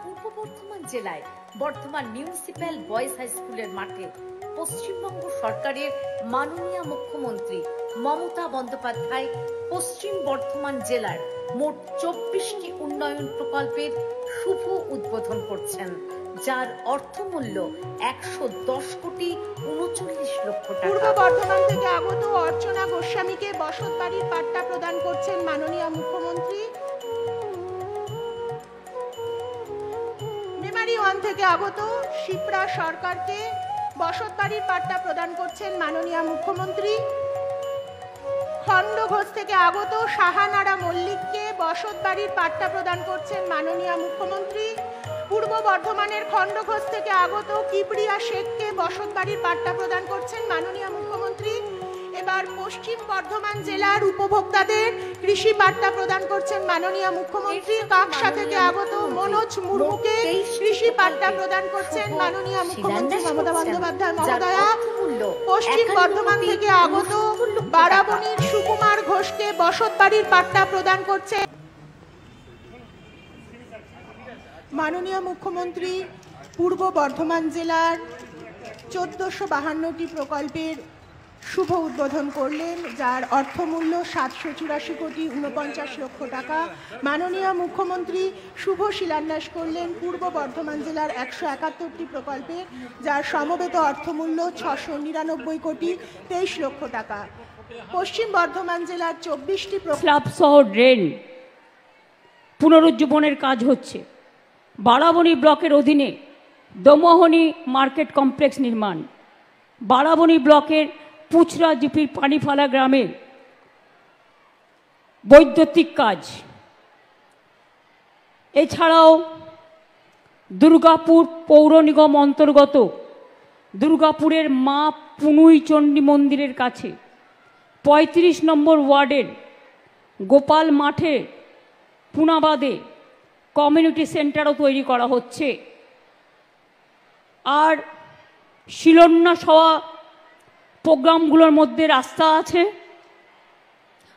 পূর্ব বর্ধমান জেলায় Bardhaman municipal boys high স্কুলের মাঠে পশ্চিমবঙ্গ সরকারের মাননীয় মুখ্যমন্ত্রী মমতা বন্দ্যোপাধ্যায় পশ্চিম বর্ধমান জেলার মোট 24টি উন্নয়ন প্রকল্পের শুভ উদ্বোধন করছেন, যার অর্থমূল্য 110 কোটি 39 লক্ষ টাকা। পূর্ব বর্ধমান থেকে আগত অর্চনা গোস্বামীকে বসত বাড়ির পাট্টা প্রদান করছেন মাননীয় মুখ্যমন্ত্রী। মেমারি 1 থেকে আগত শিপ্রা সরকারকে বসত বাড়ির পাট্টা প্রদান করছেন মাননীয় মুখ্যমন্ত্রী। খণ্ডঘোষ থেকে আগত শাহানারা মল্লিককে বসত বাড়ির পাট্টা প্রদান করছেন মাননীয় মুখ্যমন্ত্রী। পূর্ব বর্ধমানের খণ্ডঘোষ থেকে আগত কিবরিয়া শেখকে বসত বাড়ির পাট্টা প্রদান করছেন মাননীয় মুখ্যমন্ত্রী। এবার পশ্চিম বর্ধমান জেলার উপভোক্তাদের কৃষি পাট্টা প্রদান করছেন মাননীয় মুখ্যমন্ত্রী। কাকসা থেকে আগত মনোজ মুর্মুকে কৃষি পাট্টা প্রদান করছেন মাননীয় মুখ্যমন্ত্রী মমতা বন্দ্যোপাধ্যায় মহোদয়া। পশ্চিম বর্ধমান থেকে আগত বারাবণীর সুকুমার ঘোষকে বসত বাড়ির পাট্টা প্রদান করছেন মাননীয় মুখ্যমন্ত্রী। পূর্ব বর্ধমান জেলার 1452টি প্রকল্পের শুভ উদ্বোধন করলেন, যার অর্থমূল্য 784 কোটি 49 লক্ষ টাকা। মাননীয় মুখ্যমন্ত্রী শুভ শিলান্যাস করলেন পূর্ব বর্ধমান জেলার 171টি প্রকল্পের, যার সমবেত অর্থমূল্য 699 কোটি 23 লক্ষ টাকা। পশ্চিম বর্ধমান জেলার 24টি ক্লাব সহ ড্রেন পুনরুজ্জীবনের কাজ হচ্ছে। বারাবণী ব্লকের অধীনে দমোহনী মার্কেট কমপ্লেক্স নির্মাণ, বারাবণী ব্লকের পুচরা জিপির পানিফালা গ্রামের বৈদ্যুতিক কাজ, এছাড়াও দুর্গাপুর পৌর নিগম অন্তর্গত দুর্গাপুরের মা পুনুই চণ্ডী মন্দিরের কাছে 35 নম্বর ওয়ার্ডের গোপাল মাঠে পুনাবাদে কমিউনিটি সেন্টারও তৈরি করা হচ্ছে। আর শিলান্যাস হওয়া প্রোগ্রামগুলোর মধ্যে রাস্তা আছে,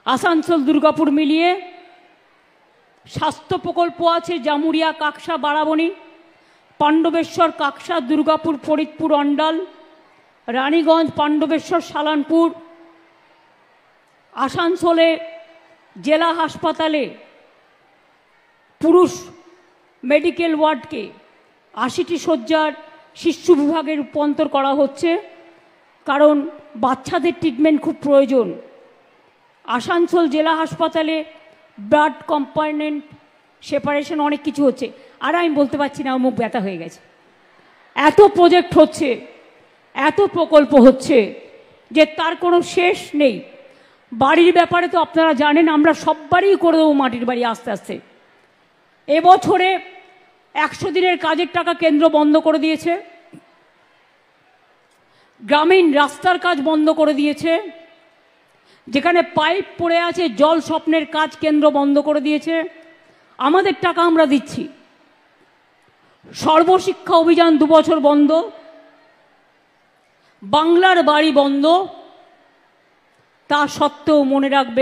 আসানসোল দুর্গাপুর মিলিয়ে স্বাস্থ্য প্রকল্প আছে, জামুরিয়া কাকসা বারাবণী, পাণ্ডবেশ্বর কাকসা দুর্গাপুর ফরিদপুর অন্ডাল, রানীগঞ্জ পাণ্ডবেশ্বর সালানপুর। আসানসোলে জেলা হাসপাতালে পুরুষ মেডিকেল ওয়ার্ডকে 80টি শয্যার শিশু বিভাগে রূপান্তর করা হচ্ছে, কারণ বাচ্চাদের ট্রিটমেন্ট খুব প্রয়োজন। আসানসোল জেলা হাসপাতালে ব্লাড কম্পোনেন্ট সেপারেশন অনেক কিছু হচ্ছে, আর আমি বলতে পারছি না, মুখ ব্যথা হয়ে গেছে। এত প্রজেক্ট হচ্ছে, এত প্রকল্প হচ্ছে যে তার কোনো শেষ নেই। বাড়ির ব্যাপারে তো আপনারা জানেন, আমরা সববারই করে দেবো মাটির বাড়ি আস্তে আস্তে। এবছরে 100 দিনের কাজের টাকা কেন্দ্র বন্ধ করে দিয়েছে, গ্রামীণ রাস্তার কাজ বন্ধ করে দিয়েছে, যেখানে পাইপ পড়ে আছে জল স্বপ্নের কাজ কেন্দ্র বন্ধ করে দিয়েছে। আমাদের টাকা আমরা দিচ্ছি। সর্বশিক্ষা অভিযান 2 বছর বন্ধ, বাংলার বাড়ি বন্ধ। তা সত্ত্বেও মনে রাখবে